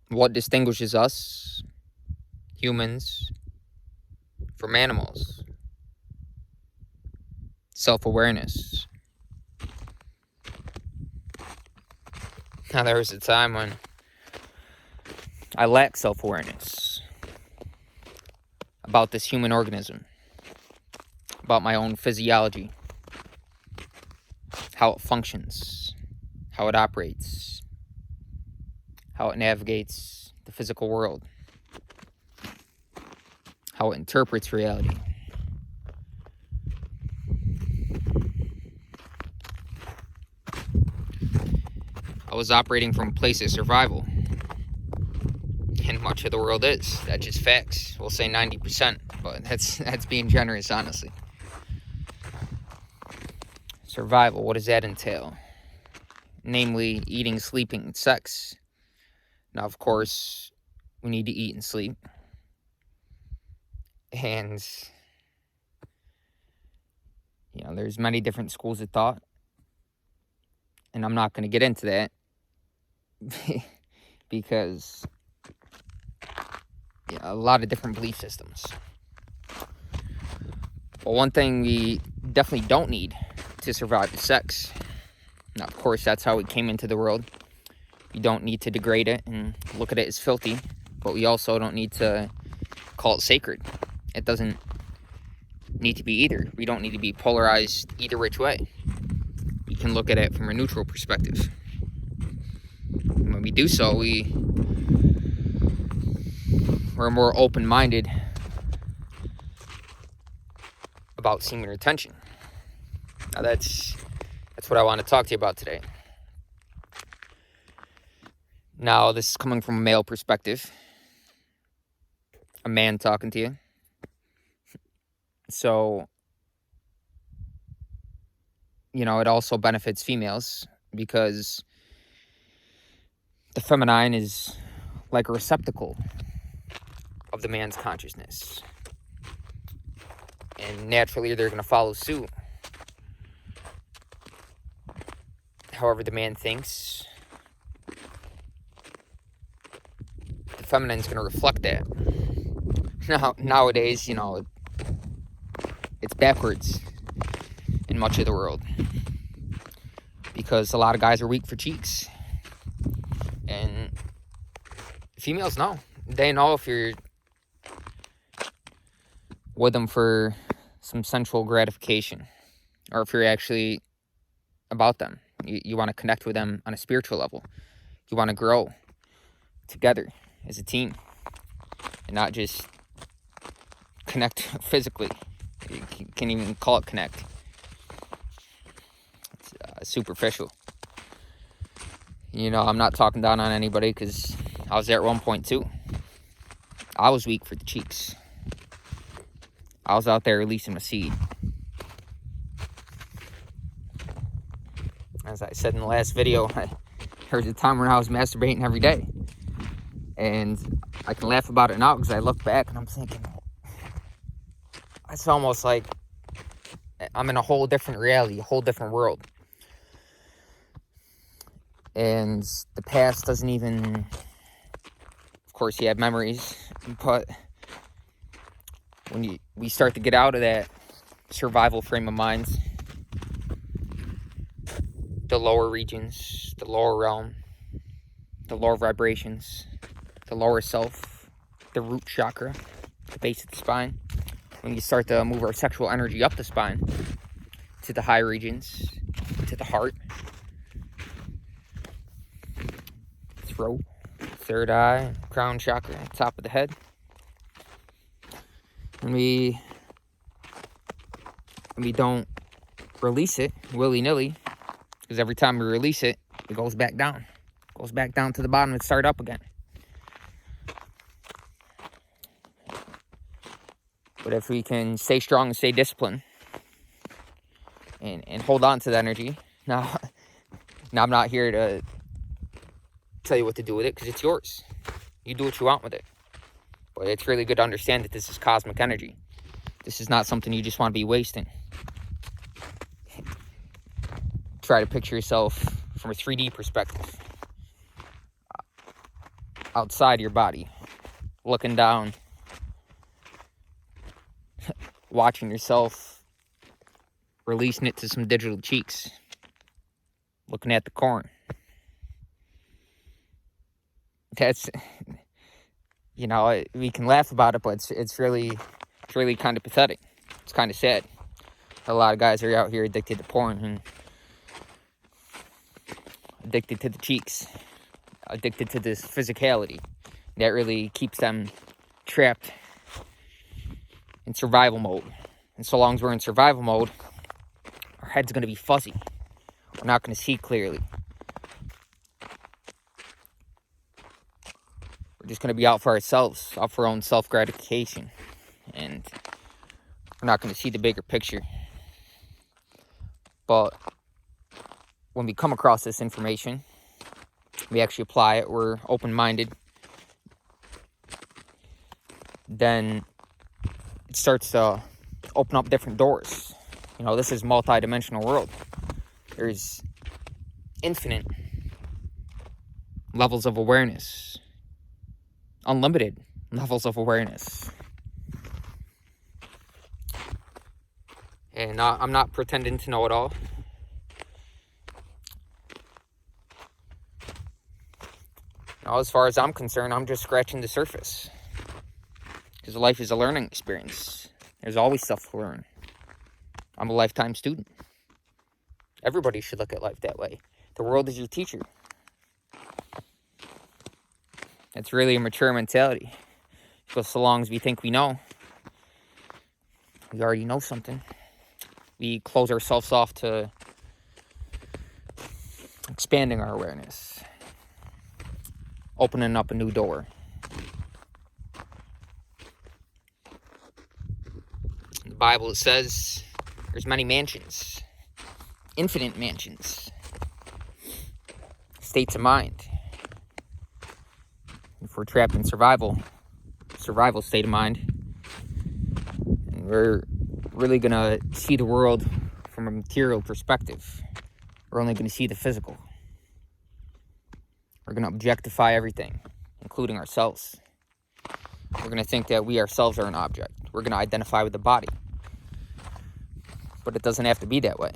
What distinguishes us, humans, from animals? Self-awareness. Now, there was a time when I lacked self-awareness about this human organism, about my own physiology, how it functions, how it operates, how it navigates the physical world, how it interprets reality. I was operating from a place of survival, and much of the world is. That's just facts. We'll say 90%, but that's being generous, honestly. Survival, what does that entail? Namely, eating, sleeping, and sex. Now, of course, we need to eat and sleep. And, there's many different schools of thought. And I'm not going to get into that because a lot of different belief systems. But one thing we definitely don't need to survive is sex. Now, of course, that's how we came into the world. We don't need to degrade it and look at it as filthy, but we also don't need to call it sacred. It doesn't need to be either. We don't need to be polarized either which way. We can look at it from a neutral perspective. And when we do so, we're more open-minded about semen retention. Now, that's what I want to talk to you about today. Now, this is coming from a male perspective. A man talking to you. So, it also benefits females because the feminine is like a receptacle of the man's consciousness. And naturally, they're going to follow suit. However the man thinks, the feminine is going to reflect that. Now, nowadays, it's backwards in much of the world because a lot of guys are weak for cheeks. And females know. They know if you're with them for some sensual gratification or if you're actually about them. You want to connect with them on a spiritual level. You want to grow together as a team and not just connect physically. You can't even call it connect. It's superficial. I'm not talking down on anybody because I was there at one point too. I was weak for the cheeks. I was out there releasing a seed. As I said in the last video, there was a time when I was masturbating every day. And I can laugh about it now because I look back and I'm thinking, it's almost like I'm in a whole different reality, a whole different world. And the past doesn't even, of course, you have memories, but when we start to get out of that survival frame of mind, the lower regions, the lower realm, the lower vibrations, the lower self, the root chakra, the base of the spine, when you start to move our sexual energy up the spine to the high regions, to the heart, throat, third eye, crown chakra, top of the head. And we don't release it willy-nilly, because every time we release it, it goes back down. It goes back down to the bottom and start up again. But if we can stay strong and stay disciplined and hold on to the energy, now I'm not here to tell you what to do with it because it's yours. You do what you want with it. But it's really good to understand that this is cosmic energy. This is not something you just want to be wasting. Try to picture yourself from a 3D perspective. outside your body, looking down, watching yourself, releasing it to some digital cheeks, looking at the corn. That's, you know, we can laugh about it, but it's really kind of pathetic. It's kind of sad. A lot of guys are out here addicted to porn and addicted to the cheeks, addicted to this physicality that really keeps them trapped in survival mode. And so long as we're in survival mode, our head's going to be fuzzy. We're not going to see clearly. We're just going to be out for ourselves, out for our own self-gratification. And we're not going to see the bigger picture. But when we come across this information, we actually apply it, we're open-minded, then it starts to open up different doors. You know, this is a multi-dimensional world. There's infinite levels of awareness, unlimited levels of awareness. And I'm not pretending to know it all. Now, as far as I'm concerned, I'm just scratching the surface. Because life is a learning experience. There's always stuff to learn. I'm a lifetime student. Everybody should look at life that way. The world is your teacher. It's really a mature mentality. Because so long as we think we know, we already know something. We close ourselves off to expanding our awareness, opening up a new door. In the Bible, it says there's many mansions, infinite mansions, states of mind. If we're trapped in survival state of mind, and we're really going to see the world from a material perspective. We're only going to see the physical. We're going to objectify everything, including ourselves. We're going to think that we ourselves are an object. We're going to identify with the body. But it doesn't have to be that way.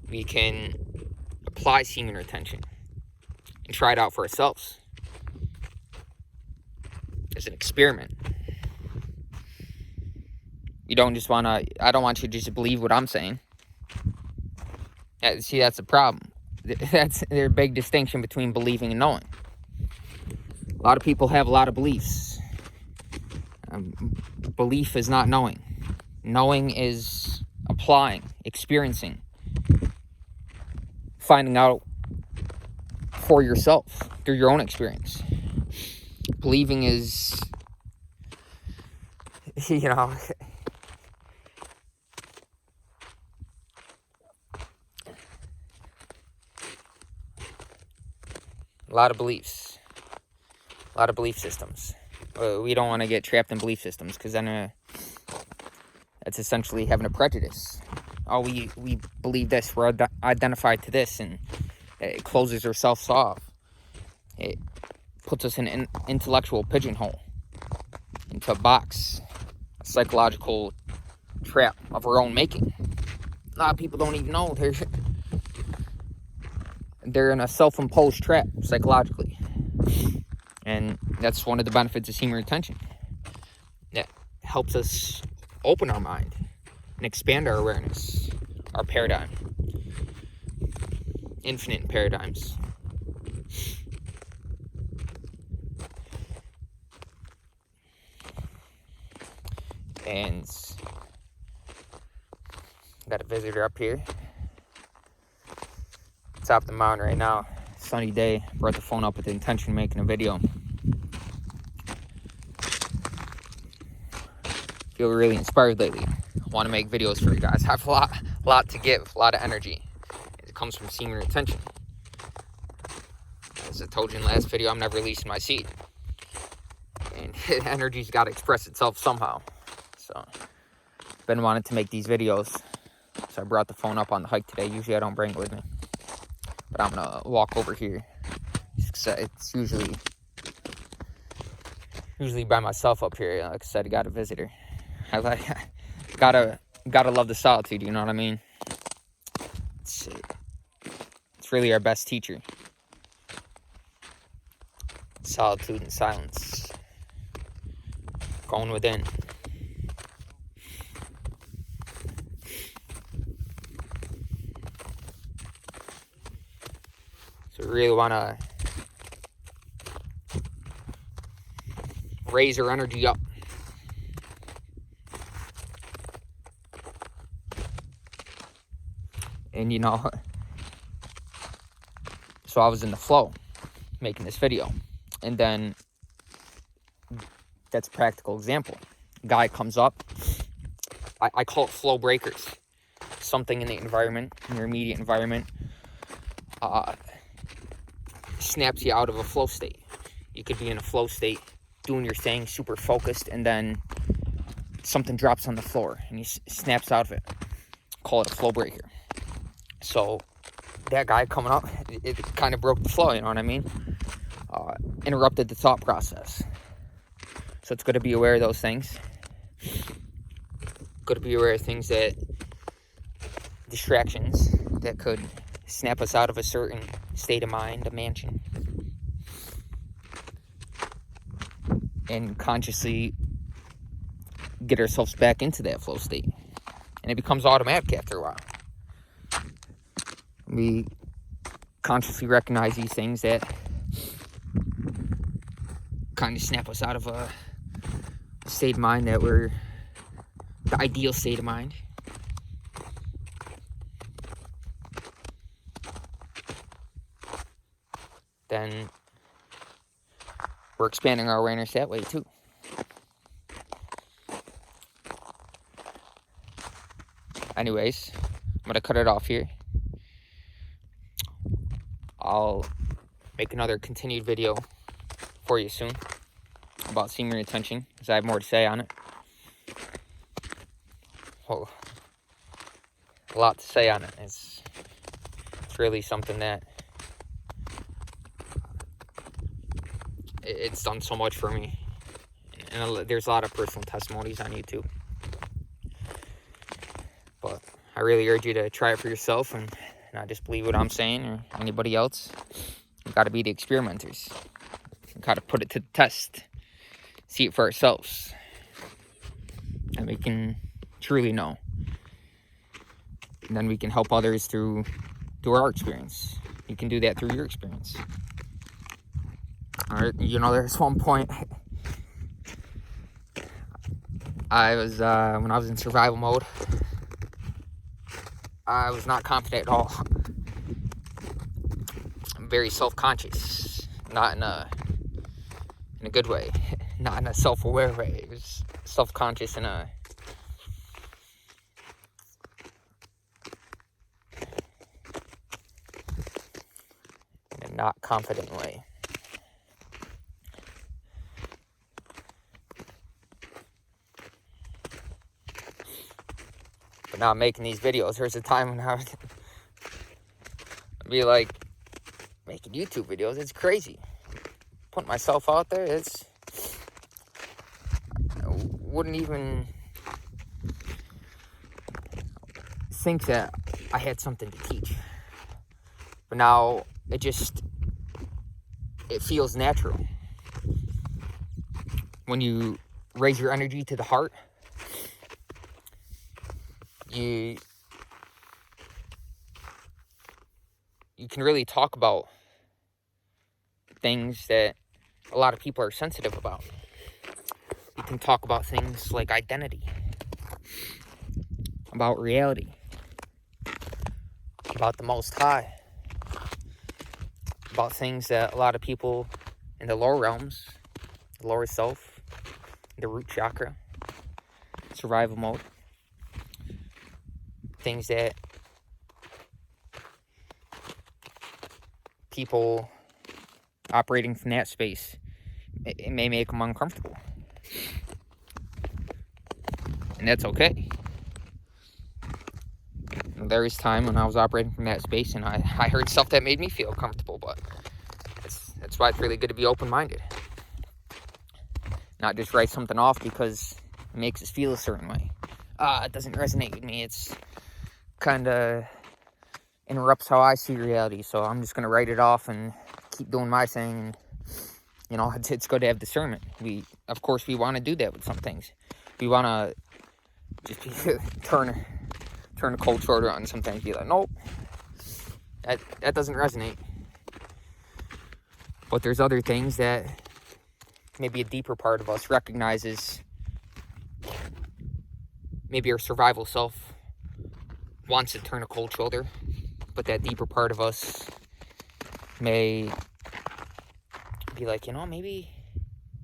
We can apply semen retention and try it out for ourselves as an experiment. You don't just want to, I don't want you to just believe what I'm saying. See, that's the problem. There's a big distinction between believing and knowing. A lot of people have a lot of beliefs. Belief is not knowing. Knowing is applying, experiencing, finding out for yourself through your own experience. Believing is, you know, a lot of beliefs, a lot of belief systems. We don't want to get trapped in belief systems, because then that's essentially having a prejudice. Oh, we believe this, we're identified to this, and it closes ourselves off. It puts us in an intellectual pigeonhole, into a box, a psychological trap of our own making. A lot of people don't even know they're in a self-imposed trap psychologically. And that's one of the benefits of semen retention. That helps us open our mind and expand our awareness, our paradigm. Infinite paradigms. And got a visitor up here. Top of the mountain right now. Sunny day. Brought the phone up with the intention of making a video. Feel really inspired lately. Want to make videos for you guys. I have a lot to give, a lot of energy. It comes from semen retention. As I told you in the last video, I'm never releasing my seed. And energy's got to express itself somehow. So, been wanting to make these videos. So I brought the phone up on the hike today. Usually I don't bring it with me. But I'm gonna walk over here. It's usually by myself up here. Like I said, I got a visitor. Gotta love the solitude, you know what I mean? It's really our best teacher. Solitude and silence. Going within. So we really want to raise our energy up. And you know, so I was in the flow making this video. And then that's a practical example. Guy comes up. I call it flow breakers. Something in the environment, in your immediate environment, snaps you out of a flow state. You could be in a flow state, doing your thing, super focused, and then something drops on the floor and he snaps out of it. Call it a flow breaker. So that guy coming up, it kind of broke the flow, you know what I mean? Interrupted the thought process. So it's good to be aware of those things. Good to be aware of things distractions that could snap us out of a certain state of mind, a mansion. And consciously get ourselves back into that flow state. And it becomes automatic after a while. We consciously recognize these things that kind of snap us out of a state of mind that we're the ideal state of mind. Then we're expanding our awareness that way too. Anyways, I'm going to cut it off here. I'll make another continued video for you soon about semen retention, because I have more to say on it. Well, a lot to say on it. It's really something that it's done so much for me. And there's a lot of personal testimonies on YouTube. But I really urge you to try it for yourself and not just believe what I'm saying or anybody else. You've got to be the experimenters. You've got to put it to the test. See it for ourselves. And we can truly know. And then we can help others through our experience. You can do that through your experience. Alright, you know, there's one point I was, when I was in survival mode, I was not confident at all. I'm very self-conscious, not in a good way, not in a self-aware way. It was self-conscious in a not confident way. But now I'm making these videos. There's a time when I would be like, making YouTube videos, it's crazy. Putting myself out there, I wouldn't even think that I had something to teach. But now, it feels natural. When you raise your energy to the heart, you can really talk about things that a lot of people are sensitive about. You can talk about things like identity, about reality, about the Most High, about things that a lot of people in the lower realms, the lower self, the root chakra, survival mode, things that people operating from that space, it may make them uncomfortable. And that's okay. there was time when I was operating from that space, and I heard stuff that made me feel comfortable, but that's why it's really good to be open-minded. Not just write something off because it makes us feel a certain way. It doesn't resonate with me. It's kind of interrupts how I see reality, so I'm just going to write it off and keep doing my thing. You know, it's good to have discernment. Of course, we want to do that with some things. We want to just turn a cold shoulder on some things. Be like, nope, that doesn't resonate. But there's other things that maybe a deeper part of us recognizes. Maybe our survival self wants to turn a cold shoulder, but that deeper part of us may be like, you know, maybe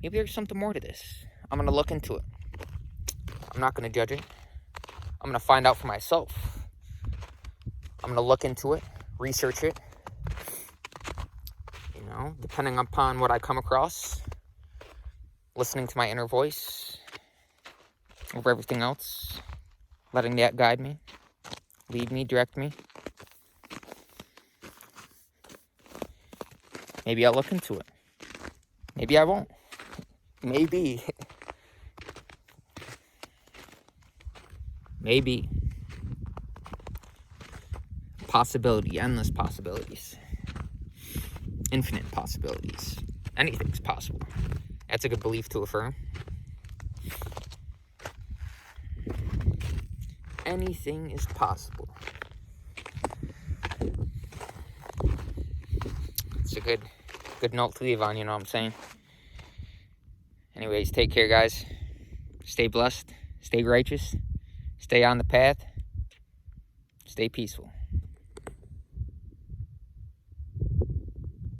there's something more to this. I'm going to look into it. I'm not going to judge it. I'm going to find out for myself. I'm going to look into it, research it. You know, depending upon what I come across, listening to my inner voice over everything else, letting that guide me, lead me, direct me. Maybe I'll look into it. Maybe I won't. Maybe. Maybe. Possibility, endless possibilities. Infinite possibilities. Anything's possible. That's a good belief to affirm. Anything is possible. It's a good note to leave on, you know what I'm saying? Anyways, take care, guys. Stay blessed. Stay righteous. Stay on the path. Stay peaceful.